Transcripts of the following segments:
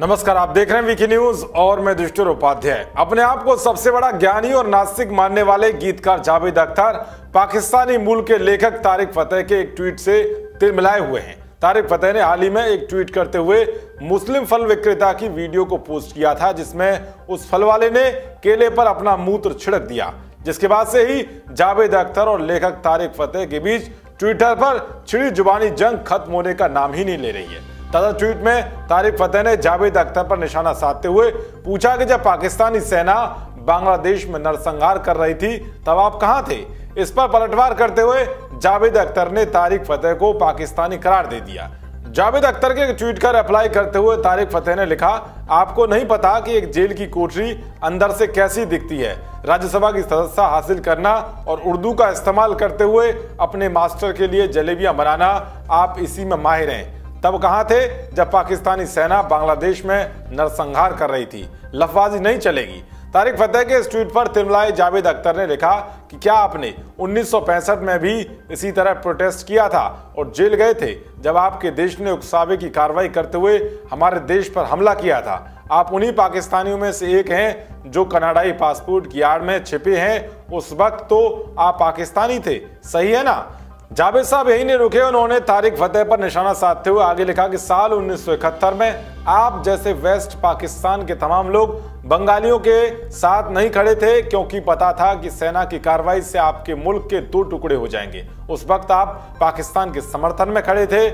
नमस्कार, आप देख रहे हैं वीकी न्यूज और मैं दुष्टुर उपाध्याय। अपने आप को सबसे बड़ा ज्ञानी और नास्तिक मानने वाले गीतकार जावेद अख्तर पाकिस्तानी मूल के लेखक तारिक फतेह के एक ट्वीट से तिलमिलाए हुए हैं। तारिक फतेह ने हाल ही में एक ट्वीट करते हुए मुस्लिम फल विक्रेता की वीडियो को पोस्ट किया था, जिसमें उस फल वाले ने केले पर अपना मूत्र छिड़क दिया, जिसके बाद से ही जावेद अख्तर और लेखक तारिक फतेह के बीच ट्विटर पर छिड़ी जुबानी जंग खत्म होने का नाम ही नहीं ले रही है। ताजा ट्वीट में तारिक फतेह ने जावेद अख्तर पर निशाना साधते हुए पूछा कि जब पाकिस्तानी सेना बांग्लादेश में नरसंहार कर रही थी तब आप कहां थे। इस पर पलटवार करते हुए जावेद अख्तर ने तारिक फतेह को पाकिस्तानी करार दे दिया। जावेद अख्तर के ट्वीट का रिप्लाई करते हुए तारिक फतेह ने लिखा, आपको नहीं पता कि एक जेल की कोठरी अंदर से कैसी दिखती है। राज्यसभा की सदस्यता हासिल करना और उर्दू का इस्तेमाल करते हुए अपने मास्टर के लिए जलेबियां बनाना, आप इसी में माहिर हैं। तब कहां थे जब पाकिस्तानी सेना बांग्लादेश में नरसंहार कर रही थी। लफबाजी नहीं चलेगी। तारिक फतेह के इस ट्वीट पर तिलमिलाए जावेद अख्तर ने लिखा कि क्या आपने 1965 में भी इसी तरह प्रोटेस्ट किया था और जेल गए थे जब आपके देश ने उकसावे की कार्रवाई करते हुए हमारे देश पर हमला किया था। आप उन्हीं पाकिस्तानियों में से एक हैं जो कनाडाई पासपोर्ट की आड़ में छिपे हैं। उस वक्त तो आप पाकिस्तानी थे, सही है ना। जावेद साहब यही नहीं रुके, उन्होंने तारिक फतेह पर निशाना साधते हुए आगे लिखा कि साल 1971 में आप जैसे वेस्ट पाकिस्तान के तमाम लोग बंगालियों के साथ नहीं खड़े थे, क्योंकि पता था कि सेना की कार्रवाई से आपके मुल्क के 2 टुकड़े हो जाएंगे। उस वक्त आप पाकिस्तान के समर्थन में खड़े थे।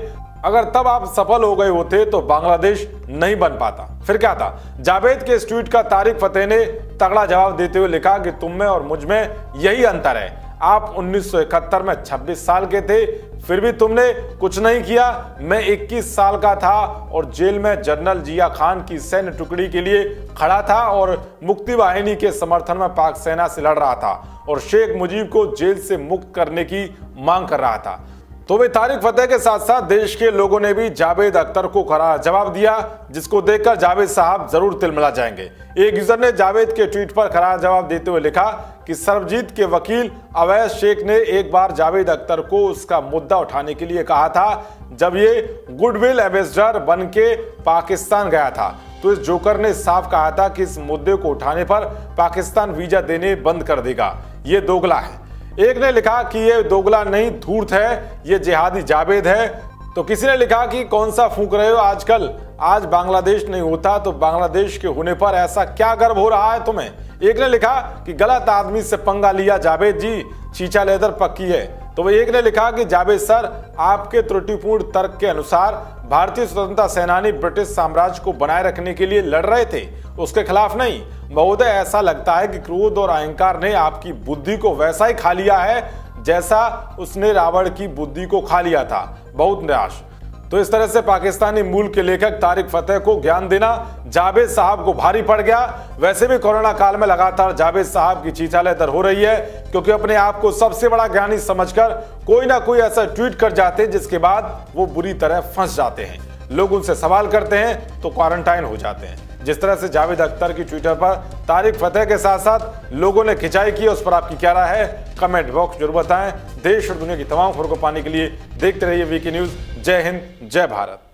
अगर तब आप सफल हो गए होते तो बांग्लादेश नहीं बन पाता। फिर क्या था। जावेद के इस ट्वीट का तारिक फतेह ने तगड़ा जवाब देते हुए लिखा कि तुम में और मुझ में यही अंतर है। आप 1971 में 26 साल के थे, फिर भी तुमने कुछ नहीं किया। मैं 21 साल का था और जेल में जनरल जिया खान की सैन्य टुकड़ी के लिए खड़ा था और मुक्ति वाहिनी के समर्थन में पाक सेना से लड़ रहा था और शेख मुजीब को जेल से मुक्त करने की मांग कर रहा था। तो वे तारिक फतेह के साथ साथ देश के लोगों ने भी जावेद अख्तर को करारा जवाब दिया, जिसको देखकर जावेद साहब जरूर तिलमिला जाएंगे। एक यूजर ने जावेद के ट्वीट पर करारा जवाब देते हुए लिखा कि सरबजीत के वकील अवैस शेख ने एक बार जावेद अख्तर को उसका मुद्दा उठाने के लिए कहा था, जब ये गुडविल एम्बेसडर बन के पाकिस्तान गया था। तो इस जोकर ने साफ कहा था कि इस मुद्दे को उठाने पर पाकिस्तान वीजा देने बंद कर देगा। ये दोगला है। एक ने लिखा कि ये दोगला नहीं, धूर्त है, ये जिहादी जावेद है। तो किसी ने लिखा कि कौन सा फूंक रहे हो आजकल, आज बांग्लादेश नहीं होता तो बांग्लादेश के होने पर ऐसा क्या गर्व हो रहा है तुम्हें। एक ने लिखा कि गलत आदमी से पंगा लिया जावेद जी, चीचा लेदर पक्की है। तो वह एक ने लिखा कि जावेद सर, आपके त्रुटिपूर्ण तर्क के अनुसार भारतीय स्वतंत्रता सेनानी ब्रिटिश साम्राज्य को बनाए रखने के लिए लड़ रहे थे, उसके खिलाफ नहीं। महोदय, ऐसा लगता है कि क्रोध और अहंकार ने आपकी बुद्धि को वैसा ही खा लिया है जैसा उसने रावण की बुद्धि को खा लिया था। बहुत निराश। तो इस तरह से पाकिस्तानी मूल के लेखक तारिक फतेह को ज्ञान देना जावेद साहब को भारी पड़ गया। वैसे भी कोरोना काल में लगातार जावेद साहब की चीचालेदर हो रही है, क्योंकि अपने आप को सबसे बड़ा ज्ञानी समझकर कोई ना कोई ऐसा ट्वीट कर जाते हैं जिसके बाद वो बुरी तरह फंस जाते हैं। लोग उनसे सवाल करते हैं तो क्वारंटाइन हो जाते हैं। जिस तरह से जावेद अख्तर की ट्विटर पर तारिक फतेह के साथ साथ लोगों ने खिंचाई की, उस पर आपकी क्या राय है कमेंट बॉक्स जरूर बताएं। देश और दुनिया की तमाम खबरों को पाने के लिए देखते रहिए वीकी न्यूज। जय हिंद, जय भारत।